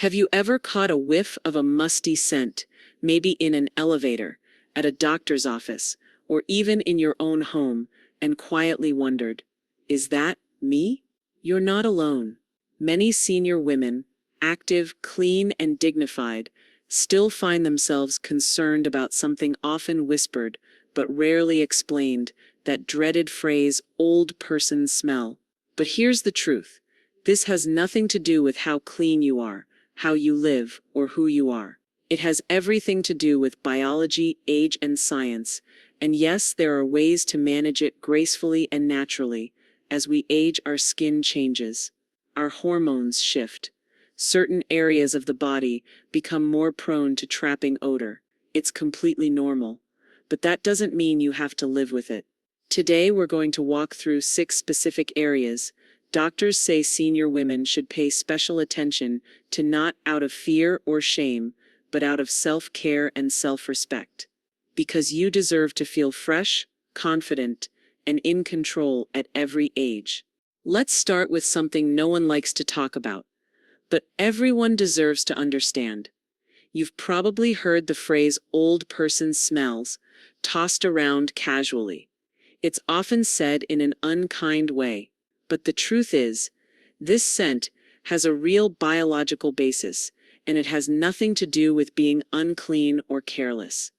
Have you ever caught a whiff of a musty scent, maybe in an elevator, at a doctor's office, or even in your own home, and quietly wondered, is that me? You're not alone. Many senior women, active, clean, and dignified, still find themselves concerned about something often whispered, but rarely explained, that dreaded phrase, old person smell. But here's the truth. This has nothing to do with how clean you are, how you live, or who you are. It has everything to do with biology, age, and science. And yes, there are ways to manage it gracefully and naturally. As we age, our skin changes. Our hormones shift. Certain areas of the body become more prone to trapping odor. It's completely normal. But that doesn't mean you have to live with it. Today, we're going to walk through 6 specific areas doctors say senior women should pay special attention to, not out of fear or shame, but out of self-care and self-respect. Because you deserve to feel fresh, confident, and in control at every age. Let's start with something no one likes to talk about, but everyone deserves to understand. You've probably heard the phrase old person smells tossed around casually. It's often said in an unkind way. But the truth is, this scent has a real biological basis, and it has nothing to do with being unclean or careless.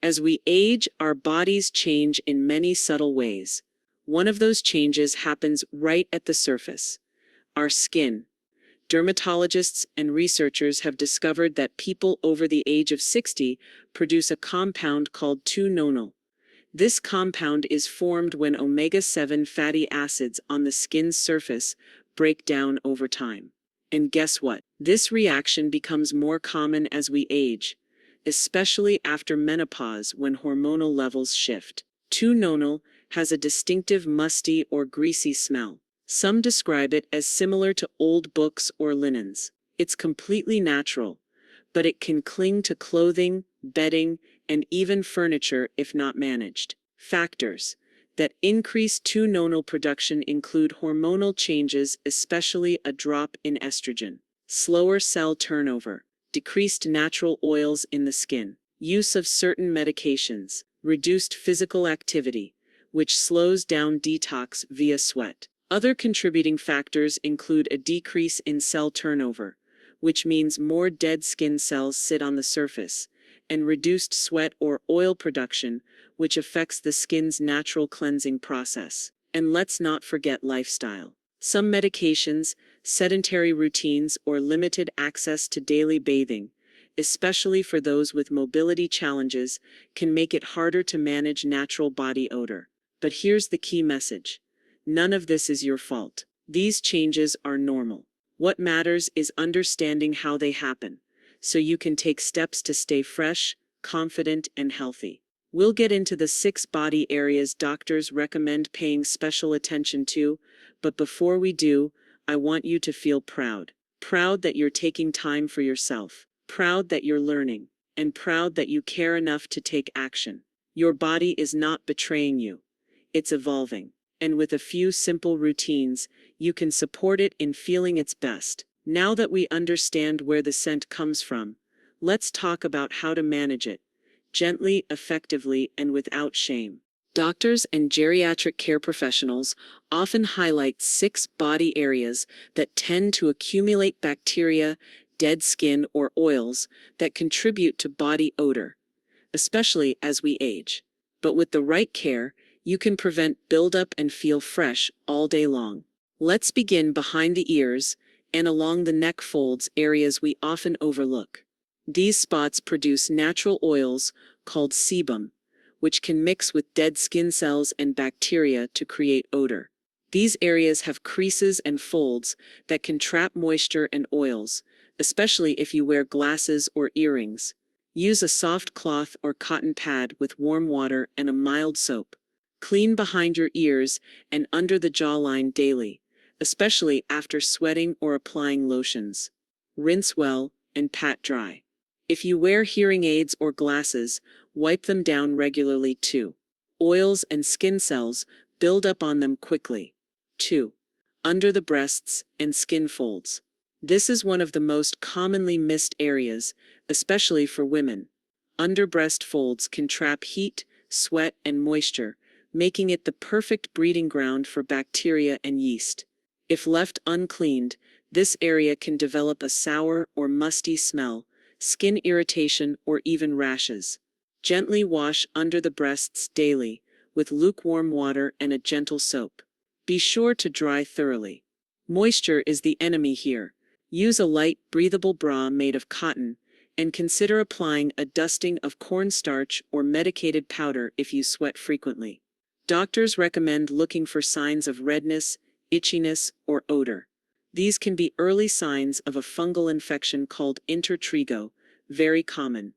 As we age, our bodies change in many subtle ways. One of those changes happens right at the surface: our skin. Dermatologists and researchers have discovered that people over the age of 60 produce a compound called 2-nonal. This compound is formed when omega-7 fatty acids on the skin's surface break down over time. And guess what? This reaction becomes more common as we age, especially after menopause when hormonal levels shift. 2-nonal has a distinctive musty or greasy smell. Some describe it as similar to old books or linens. It's completely natural, but it can cling to clothing, bedding, and even furniture if not managed. Factors that increase 2-nonal production include hormonal changes, especially a drop in estrogen, slower cell turnover, decreased natural oils in the skin, use of certain medications, reduced physical activity, which slows down detox via sweat. Other contributing factors include a decrease in cell turnover, which means more dead skin cells sit on the surface, and reduced sweat or oil production, which affects the skin's natural cleansing process. And let's not forget lifestyle. Some medications, sedentary routines, or limited access to daily bathing, especially for those with mobility challenges, can make it harder to manage natural body odor. But here's the key message. None of this is your fault. These changes are normal. What matters is understanding how they happen, so you can take steps to stay fresh, confident, and healthy. We'll get into the 6 body areas doctors recommend paying special attention to, but before we do, I want you to feel proud. Proud that you're taking time for yourself. Proud that you're learning. And proud that you care enough to take action. Your body is not betraying you. It's evolving. And with a few simple routines, you can support it in feeling its best. Now that we understand where the scent comes from, let's talk about how to manage it, gently, effectively, and without shame. Doctors and geriatric care professionals often highlight 6 body areas that tend to accumulate bacteria, dead skin, or oils that contribute to body odor, especially as we age. But with the right care, you can prevent buildup and feel fresh all day long. Let's begin behind the ears and along the neck folds, areas we often overlook. These spots produce natural oils called sebum, which can mix with dead skin cells and bacteria to create odor. These areas have creases and folds that can trap moisture and oils, especially if you wear glasses or earrings. Use a soft cloth or cotton pad with warm water and a mild soap. Clean behind your ears and under the jawline daily, especially after sweating or applying lotions. Rinse well and pat dry. If you wear hearing aids or glasses, wipe them down regularly too. Oils and skin cells build up on them quickly. 2. Under the breasts and skin folds. This is one of the most commonly missed areas, especially for women. Under breast folds can trap heat, sweat, and moisture, making it the perfect breeding ground for bacteria and yeast. If left uncleaned, this area can develop a sour or musty smell, skin irritation, or even rashes. Gently wash under the breasts daily, with lukewarm water and a gentle soap. Be sure to dry thoroughly. Moisture is the enemy here. Use a light, breathable bra made of cotton, and consider applying a dusting of cornstarch or medicated powder if you sweat frequently. Doctors recommend looking for signs of redness, itchiness, or odor. These can be early signs of a fungal infection called intertrigo, very common,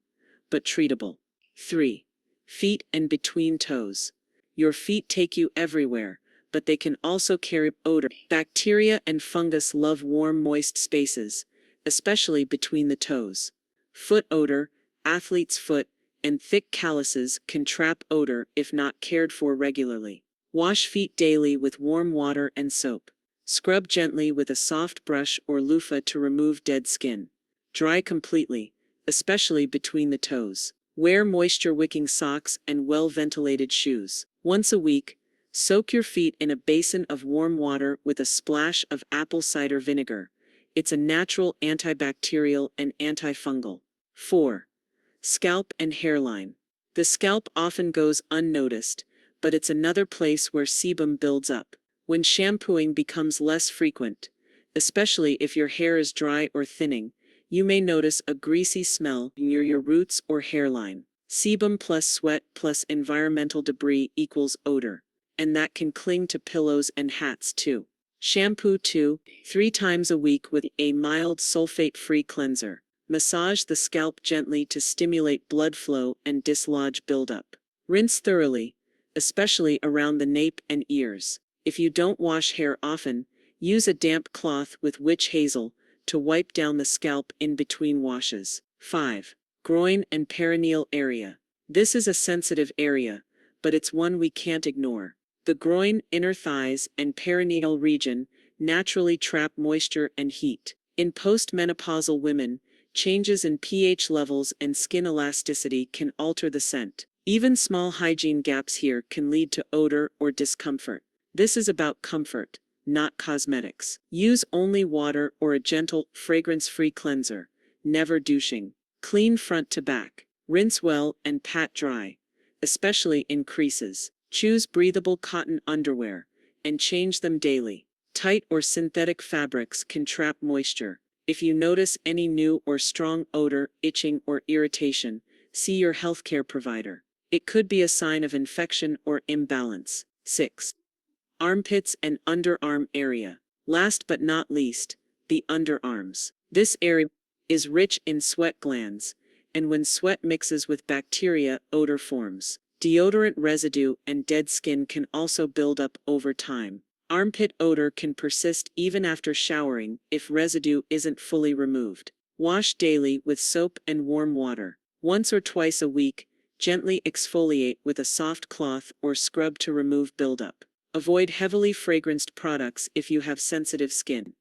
but treatable. 3. Feet and between toes. Your feet take you everywhere, but they can also carry odor. Bacteria and fungus love warm, moist spaces, especially between the toes. Foot odor, athlete's foot, and thick calluses can trap odor if not cared for regularly. Wash feet daily with warm water and soap. Scrub gently with a soft brush or loofah to remove dead skin. Dry completely, especially between the toes. Wear moisture-wicking socks and well-ventilated shoes. Once a week, soak your feet in a basin of warm water with a splash of apple cider vinegar. It's a natural antibacterial and antifungal. 4. Scalp and hairline. The scalp often goes unnoticed, but it's another place where sebum builds up. When shampooing becomes less frequent, especially if your hair is dry or thinning, you may notice a greasy smell near your roots or hairline. Sebum plus sweat plus environmental debris equals odor, and that can cling to pillows and hats too. Shampoo 2-3 times a week with a mild sulfate-free cleanser. Massage the scalp gently to stimulate blood flow and dislodge buildup. Rinse thoroughly, especially around the nape and ears. If you don't wash hair often, use a damp cloth with witch hazel to wipe down the scalp in between washes. 5. Groin and perineal area. This is a sensitive area, but it's one we can't ignore. The groin, inner thighs, and perineal region naturally trap moisture and heat. In postmenopausal women, changes in pH levels and skin elasticity can alter the scent. Even small hygiene gaps here can lead to odor or discomfort. This is about comfort, not cosmetics. Use only water or a gentle, fragrance-free cleanser, never douching. Clean front to back. Rinse well and pat dry, especially in creases. Choose breathable cotton underwear, and change them daily. Tight or synthetic fabrics can trap moisture. If you notice any new or strong odor, itching, or irritation, see your healthcare provider. It could be a sign of infection or imbalance. 6. Armpits and underarm area. Last but not least, the underarms. This area is rich in sweat glands, and when sweat mixes with bacteria, odor forms. Deodorant residue and dead skin can also build up over time. Armpit odor can persist even after showering if residue isn't fully removed. Wash daily with soap and warm water. Once or twice a week, gently exfoliate with a soft cloth or scrub to remove buildup. Avoid heavily fragranced products if you have sensitive skin.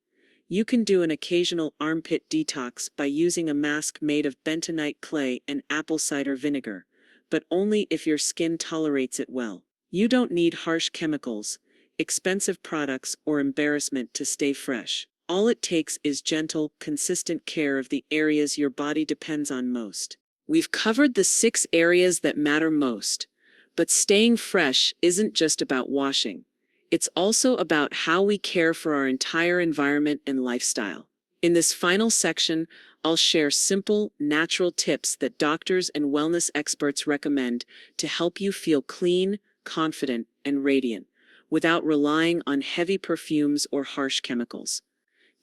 You can do an occasional armpit detox by using a mask made of bentonite clay and apple cider vinegar, but only if your skin tolerates it well. You don't need harsh chemicals, expensive products, or embarrassment to stay fresh. All it takes is gentle, consistent care of the areas your body depends on most. We've covered the 6 areas that matter most, but staying fresh isn't just about washing. It's also about how we care for our entire environment and lifestyle. In this final section, I'll share simple, natural tips that doctors and wellness experts recommend to help you feel clean, confident, and radiant, without relying on heavy perfumes or harsh chemicals.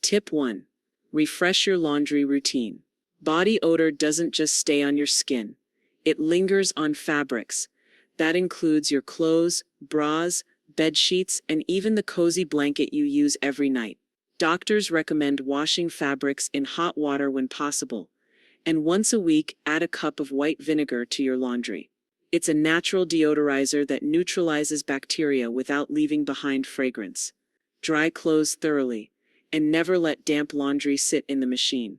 Tip 1. Refresh your laundry routine. Body odor doesn't just stay on your skin. It lingers on fabrics. That includes your clothes, bras, bed sheets, and even the cozy blanket you use every night. Doctors recommend washing fabrics in hot water when possible, and once a week add a cup of white vinegar to your laundry. It's a natural deodorizer that neutralizes bacteria without leaving behind fragrance. Dry clothes thoroughly. And never let damp laundry sit in the machine.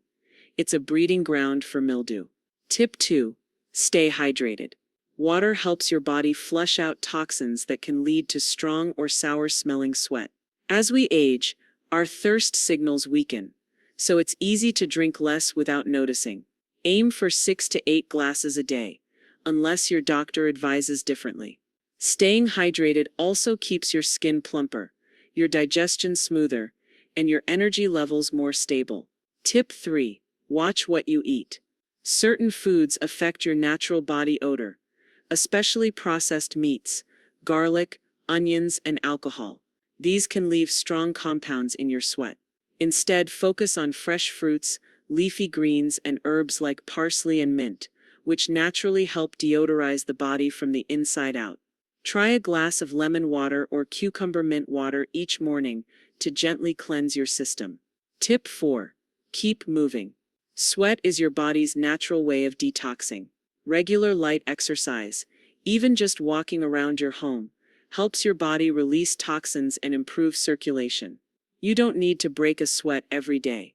It's a breeding ground for mildew. Tip 2. Stay hydrated. Water helps your body flush out toxins that can lead to strong or sour-smelling sweat. As we age, our thirst signals weaken, so it's easy to drink less without noticing. Aim for 6 to 8 glasses a day, unless your doctor advises differently. Staying hydrated also keeps your skin plumper, your digestion smoother, and your energy levels more stable. Tip 3. Watch what you eat. Certain foods affect your natural body odor, especially processed meats, garlic, onions, and alcohol. These can leave strong compounds in your sweat. Instead, focus on fresh fruits, leafy greens, and herbs like parsley and mint, which naturally help deodorize the body from the inside out. Try a glass of lemon water or cucumber mint water each morning to gently cleanse your system. Tip 4. Keep moving. Sweat is your body's natural way of detoxing. Regular light exercise, even just walking around your home, helps your body release toxins and improve circulation. You don't need to break a sweat every day.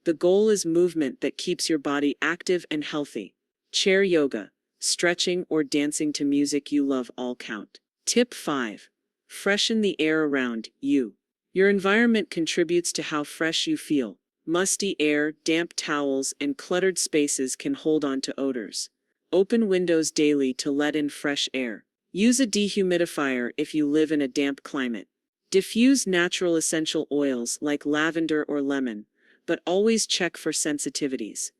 The goal is movement that keeps your body active and healthy. Chair yoga, stretching, or dancing to music you love all count. Tip 5. Freshen the air around you. Your environment contributes to how fresh you feel. Musty air, damp towels, and cluttered spaces can hold on to odors. Open windows daily to let in fresh air. Use a dehumidifier if you live in a damp climate. Diffuse natural essential oils like lavender or lemon, but always check for sensitivities.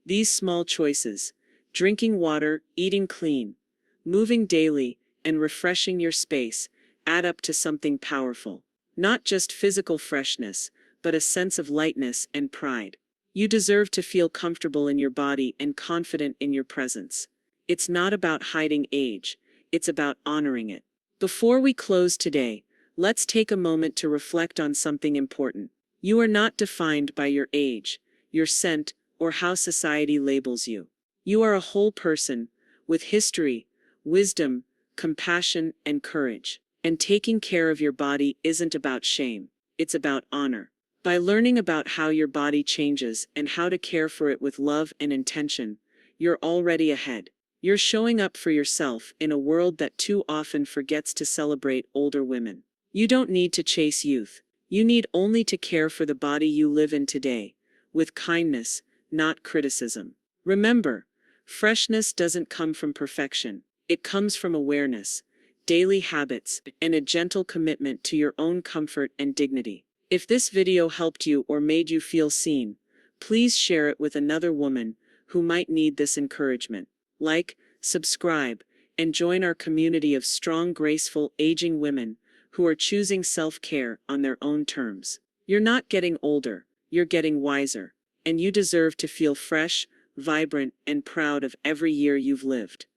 These small choices, drinking water, eating clean, moving daily, and refreshing your space, add up to something powerful. Not just physical freshness, but a sense of lightness and pride. You deserve to feel comfortable in your body and confident in your presence. It's not about hiding age, it's about honoring it. Before we close today, let's take a moment to reflect on something important. You are not defined by your age, your scent, or how society labels you. You are a whole person, with history, wisdom, compassion, and courage. And taking care of your body isn't about shame, it's about honor. By learning about how your body changes and how to care for it with love and intention, you're already ahead. You're showing up for yourself in a world that too often forgets to celebrate older women. You don't need to chase youth. You need only to care for the body you live in today, with kindness, not criticism. Remember, freshness doesn't come from perfection. It comes from awareness, daily habits, and a gentle commitment to your own comfort and dignity. If this video helped you or made you feel seen, please share it with another woman who might need this encouragement. Like, subscribe, and join our community of strong, graceful, aging women who are choosing self-care on their own terms. You're not getting older, you're getting wiser, and you deserve to feel fresh, vibrant, and proud of every year you've lived.